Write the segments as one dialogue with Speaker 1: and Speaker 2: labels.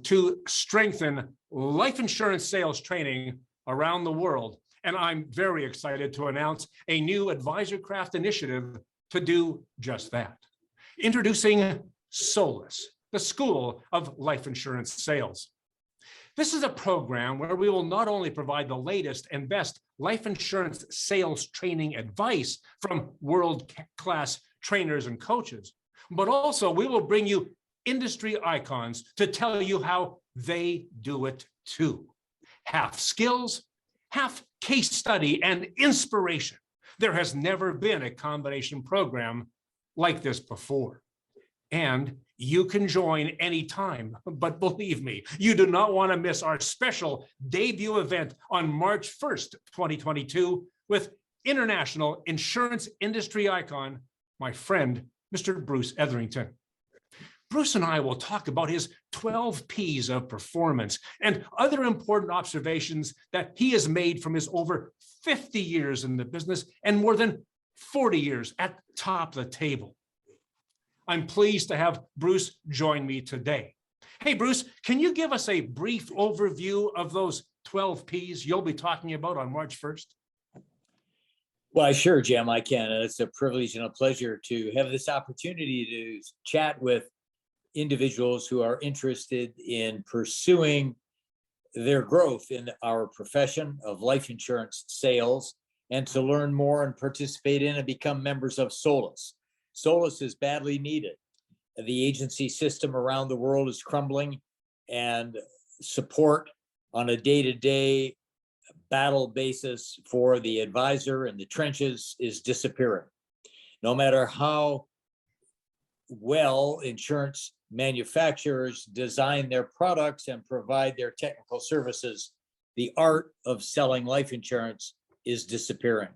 Speaker 1: to strengthen life insurance sales training around the world. And I'm very excited to announce a new AdvisorCraft initiative to do just that. Introducing SOLIS, the School of Life Insurance Sales. This is a program where we will not only provide the latest and best life insurance sales training advice from world-class trainers and coaches, but also we will bring you industry icons to tell you how they do it too. Half skills, half case study and inspiration. There has never been a combination program like this before. And you can join anytime, but believe me, you do not want to miss our special debut event on March 1st, 2022 with international insurance industry icon, my friend, Mr. Bruce Etherington. Bruce and I will talk about his 12 P's of performance and other important observations that he has made from his over 50 years in the business and more than 40 years at the top of the table. I'm pleased to have Bruce join me today. Hey, Bruce, can you give us a brief overview of those 12 P's you'll be talking about on March 1st?
Speaker 2: Well, sure, Jim, I can. It's a privilege and a pleasure to have this opportunity to chat with individuals who are interested in pursuing their growth in our profession of life insurance sales and to learn more and participate in and become members of SOLIS. SOLIS is badly needed. The agency system around the world is crumbling, and support on a day-to-day battle basis for the advisor in the trenches is disappearing. No matter how well insurance manufacturers design their products and provide their technical services, the art of selling life insurance is disappearing.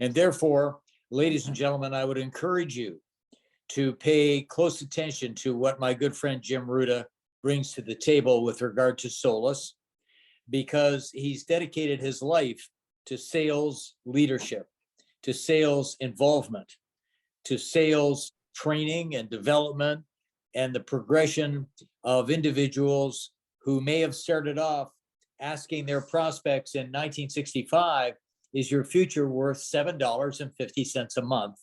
Speaker 2: And therefore, ladies and gentlemen, I would encourage you to pay close attention to what my good friend Jim Ruta brings to the table with regard to SOLIS, because he's dedicated his life to sales leadership, to sales involvement, to sales training and development, and the progression of individuals who may have started off asking their prospects in 1965, is your future worth $7.50 a month,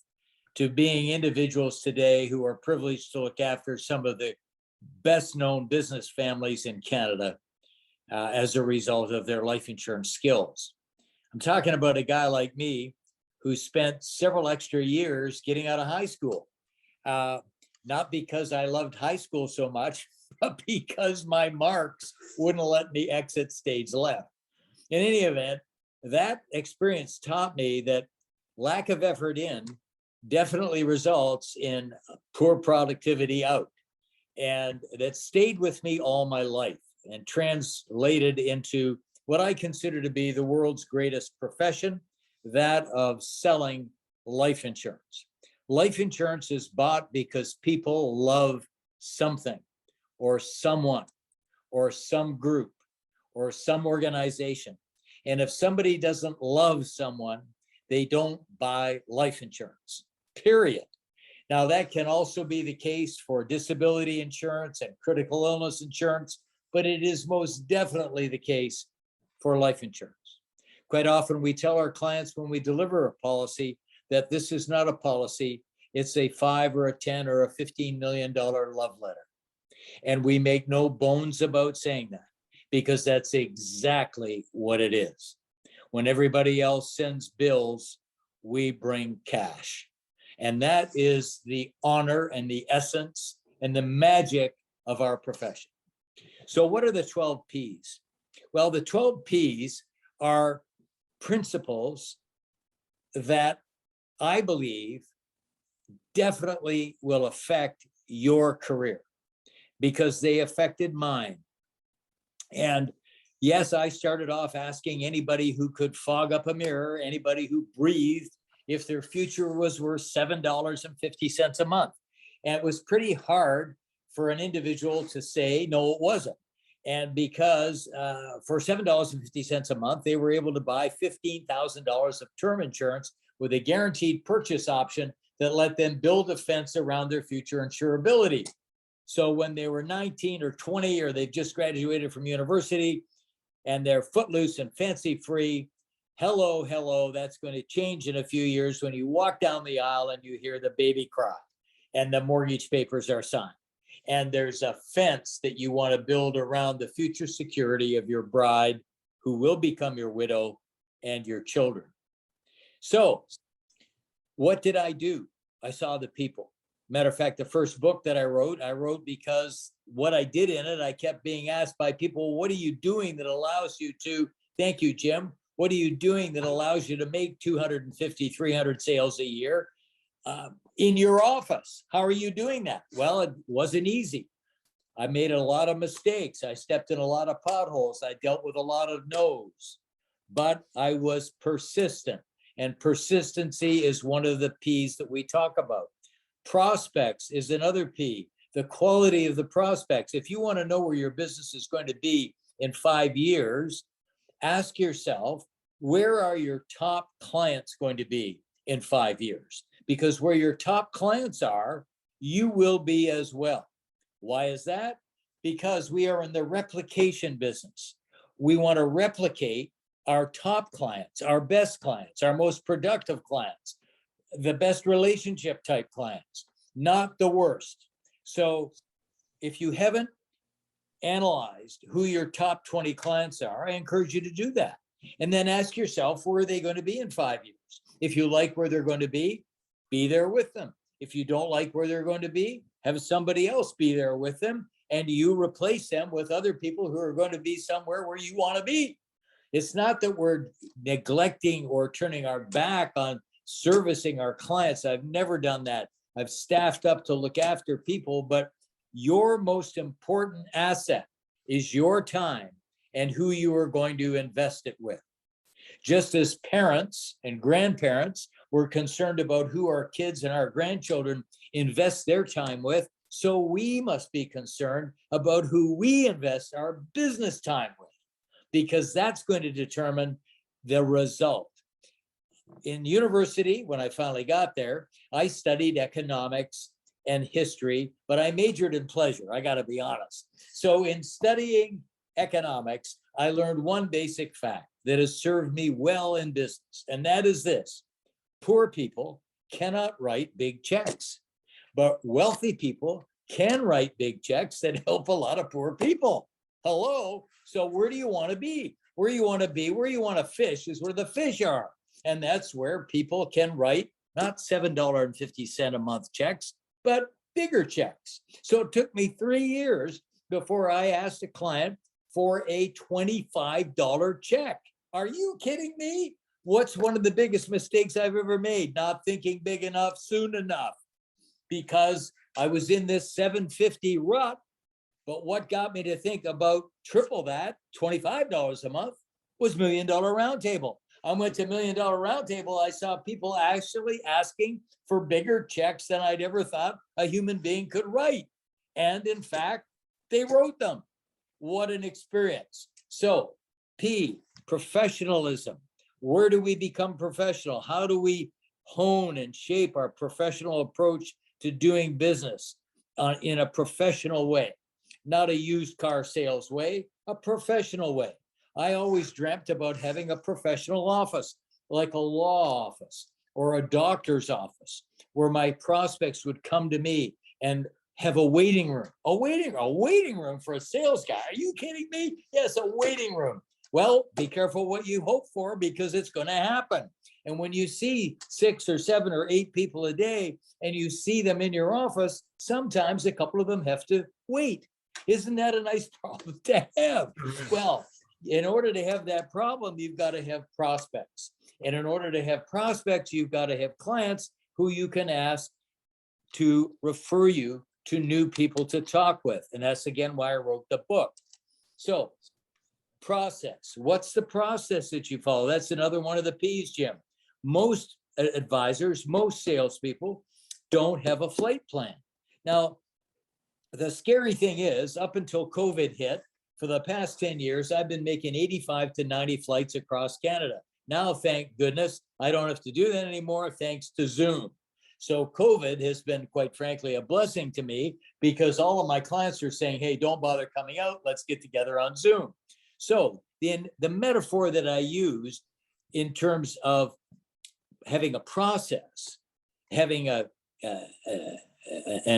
Speaker 2: to being individuals today who are privileged to look after some of the best known business families in Canada as a result of their life insurance skills. I'm talking about a guy like me who spent several extra years getting out of high school. Not because I loved high school so much, but because my marks wouldn't let me exit stage left. In any event, that experience taught me that lack of effort in definitely results in poor productivity out. And that stayed with me all my life and translated into what I consider to be the world's greatest profession, that of selling life insurance. Life insurance is bought because people love something or someone or some group or some organization. And if somebody doesn't love someone, they don't buy life insurance, period. Now, that can also be the case for disability insurance and critical illness insurance, but it is most definitely the case for life insurance. Quite often we tell our clients when we deliver a policy that this is not a policy, it's a $5 or a $10 or a $15 million love letter. And we make no bones about saying that, because that's exactly what it is. When everybody else sends bills, we bring cash. And that is the honor and the essence and the magic of our profession. So what are the 12 P's? Well, the 12 P's are principles that I believe definitely will affect your career, because they affected mine. And yes, I started off asking anybody who could fog up a mirror, anybody who breathed, if their future was worth $7.50 a month. And it was pretty hard for an individual to say, no, it wasn't. And because for $7.50 a month, they were able to buy $15,000 of term insurance with a guaranteed purchase option that let them build a fence around their future insurability. So when they were 19 or 20, or they've just graduated from university and they're footloose and fancy free, hello, that's going to change in a few years when you walk down the aisle and you hear the baby cry and the mortgage papers are signed. And there's a fence that you want to build around the future security of your bride, who will become your widow, and your children. So what did I do? I saw the people. Matter of fact, the first book that I wrote because what I did in it, I kept being asked by people, what are you doing that allows you to, thank you, Jim, what are you doing that allows you to make 250, 300 sales a year in your office? How are you doing that? Well, it wasn't easy. I made a lot of mistakes. I stepped in a lot of potholes. I dealt with a lot of no's, but I was persistent. And persistency is one of the P's that we talk about. Prospects is another P, the quality of the prospects. If you want to know where your business is going to be in 5 years, ask yourself, where are your top clients going to be in 5 years? Because where your top clients are, you will be as well. Why is that? Because we are in the replication business. We want to replicate our top clients, our best clients, our most productive clients, the best relationship type clients, not the worst. So if you haven't analyzed who your top 20 clients are, I encourage you to do that. And then ask yourself, where are they going to be in 5 years? If you like where they're going to be there with them. If you don't like where they're going to be, have somebody else be there with them, and you replace them with other people who are going to be somewhere where you want to be. It's not that we're neglecting or turning our back on servicing our clients. I've never done that. I've staffed up to look after people, but your most important asset is your time and who you are going to invest it with. Just as parents and grandparents were concerned about who our kids and our grandchildren invest their time with, so we must be concerned about who we invest our business time with, because that's going to determine the result. In university, when I finally got there, I studied economics and history, but I majored in pleasure, I got to be honest. So in studying economics, I learned one basic fact that has served me well in business, and that is this: poor people cannot write big checks, but wealthy people can write big checks that help a lot of poor people. Hello? So where do you want to be? Where you want to be, where you want to fish is where the fish are. And that's where people can write not $7.50 a month checks, but bigger checks. So it took me 3 years before I asked a client for a $25 check. Are you kidding me? What's one of the biggest mistakes I've ever made? Not thinking big enough soon enough, because I was in this 750 rut. But what got me to think about triple that, $25 a month, was $1 Million Roundtable. I went to $1 Million Roundtable. I saw people actually asking for bigger checks than I'd ever thought a human being could write. And in fact, they wrote them. What an experience. So P, professionalism. Where do we become professional? How do we hone and shape our professional approach to doing business in a professional way? Not a used car sales way, a professional way. I always dreamt about having a professional office, like a law office or a doctor's office, where my prospects would come to me and have a waiting room. A waiting room for a sales guy. Are you kidding me? Yes, a waiting room. Well, be careful what you hope for, because it's going to happen. And when you see 6 or 7 or 8 people a day and you see them in your office, sometimes a couple of them have to wait. Isn't that a nice problem to have? Well, in order to have that problem, you've got to have prospects. And in order to have prospects, you've got to have clients who you can ask to refer you to new people to talk with. And that's again why I wrote the book. So process. What's the process that you follow? That's another one of the P's, Jim. Most advisors, most salespeople don't have a flight plan. Now, the scary thing is, up until COVID hit, for the past 10 years, I've been making 85 to 90 flights across Canada. Now, thank goodness, I don't have to do that anymore, thanks to Zoom. So COVID has been, quite frankly, a blessing to me because all of my clients are saying, hey, don't bother coming out. Let's get together on Zoom. So the metaphor that I use in terms of having a process, having an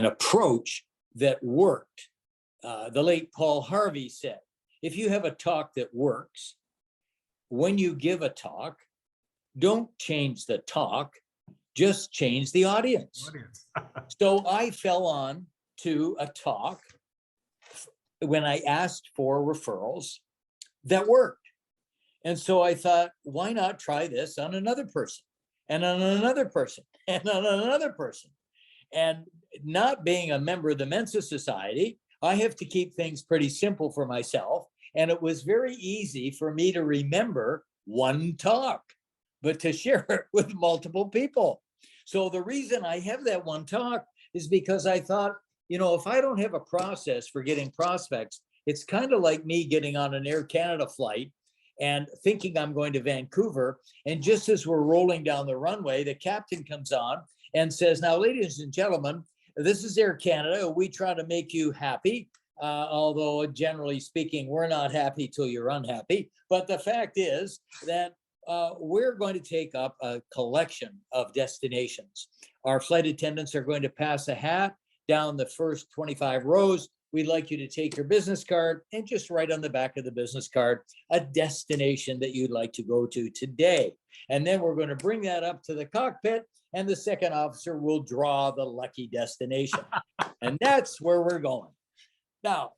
Speaker 2: approach that worked, the late Paul Harvey said, if you have a talk that works, when you give a talk, don't change the talk, just change the audience. So I fell on to a talk when I asked for referrals that worked. And so I thought, why not try this on another person and on another person and on another person? And not being a member of the Mensa Society, I have to keep things pretty simple for myself. And it was very easy for me to remember one talk, but to share it with multiple people. So the reason I have that one talk is because I thought, if I don't have a process for getting prospects, it's kind of like me getting on an Air Canada flight and thinking I'm going to Vancouver. And just as we're rolling down the runway, the captain comes on and says, now, ladies and gentlemen, this is Air Canada. We try to make you happy. Although generally speaking, we're not happy till you're unhappy. But the fact is that we're going to take up a collection of destinations. Our flight attendants are going to pass a hat down the first 25 rows. We'd like you to take your business card and just write on the back of the business card a destination that you'd like to go to today. And then we're going to bring that up to the cockpit, and the second officer will draw the lucky destination. And that's where we're going. Now,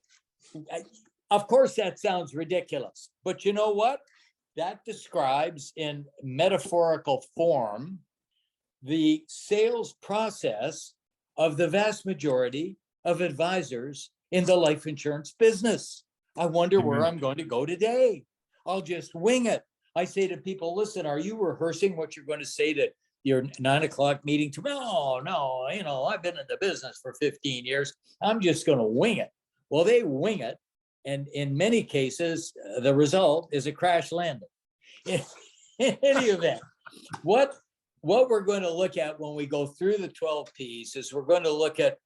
Speaker 2: of course, that sounds ridiculous, but you know what? That describes in metaphorical form the sales process of the vast majority of advisors in the life insurance business. I wonder where I'm going to go today. I'll just wing it. I say to people, listen, are you rehearsing what you're going to say to your 9 o'clock meeting tomorrow? No, I've been in the business for 15 years. I'm just going to wing it. Well, they wing it. And in many cases, the result is a crash landing. In any event, what we're going to look at when we go through the 12 Ps is we're going to look at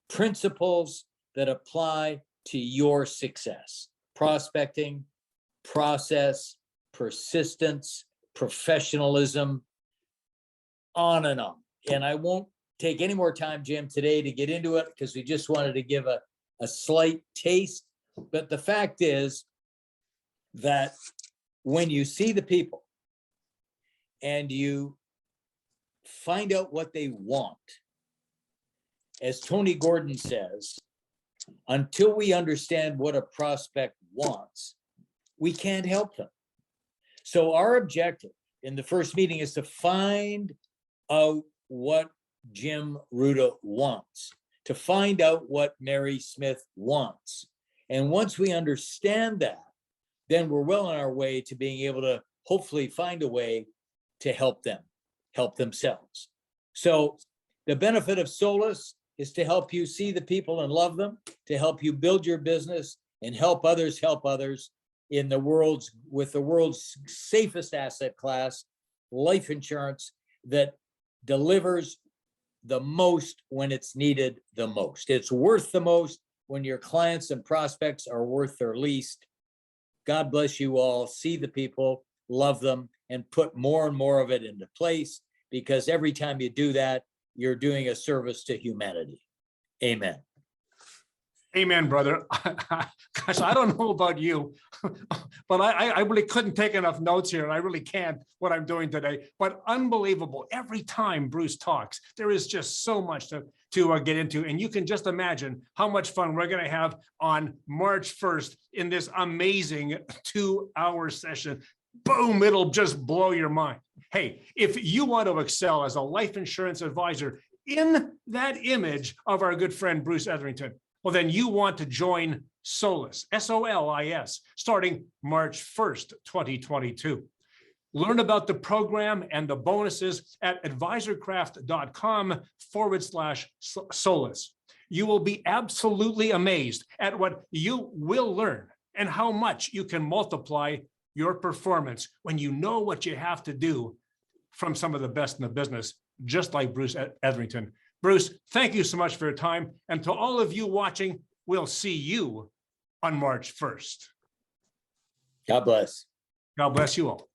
Speaker 2: principles that apply to your success: prospecting, process, persistence, professionalism, on and on. And I won't take any more time, Jim, today to get into it because we just wanted to give a slight taste. But the fact is that when you see the people and you find out what they want, as Tony Gordon says, until we understand what a prospect wants, we can't help them. So our objective in the first meeting is to find out what Jim Ruta wants, to find out what Mary Smith wants. And once we understand that, then we're well on our way to being able to hopefully find a way to help them, help themselves. So the benefit of SOLIS is to help you see the people and love them, to help you build your business and help others in the world's safest asset class, life insurance, that delivers the most when it's needed the most. It's worth the most when your clients and prospects are worth their least. God bless you all. See the people, love them, and put more and more of it into place, because every time you do that, you're doing a service to humanity. Amen.
Speaker 1: Amen, brother. Gosh, I don't know about you, but I really couldn't take enough notes here, and I really can't what I'm doing today. But unbelievable. Every time Bruce talks, there is just so much to get into. And you can just imagine how much fun we're going to have on March 1st in this amazing 2-hour session. Boom, it'll just blow your mind. Hey, if you want to excel as a life insurance advisor in that image of our good friend Bruce Etherington, well, then you want to join SOLIS, SOLIS, starting March 1st, 2022. Learn about the program and the bonuses at advisorcraft.com/SOLIS. You will be absolutely amazed at what you will learn and how much you can multiply your performance when you know what you have to do from some of the best in the business just like Bruce Etherington. Bruce, thank you so much for your time. And to all of you watching, we'll see you on March 1st.
Speaker 2: God bless.
Speaker 1: God bless you all.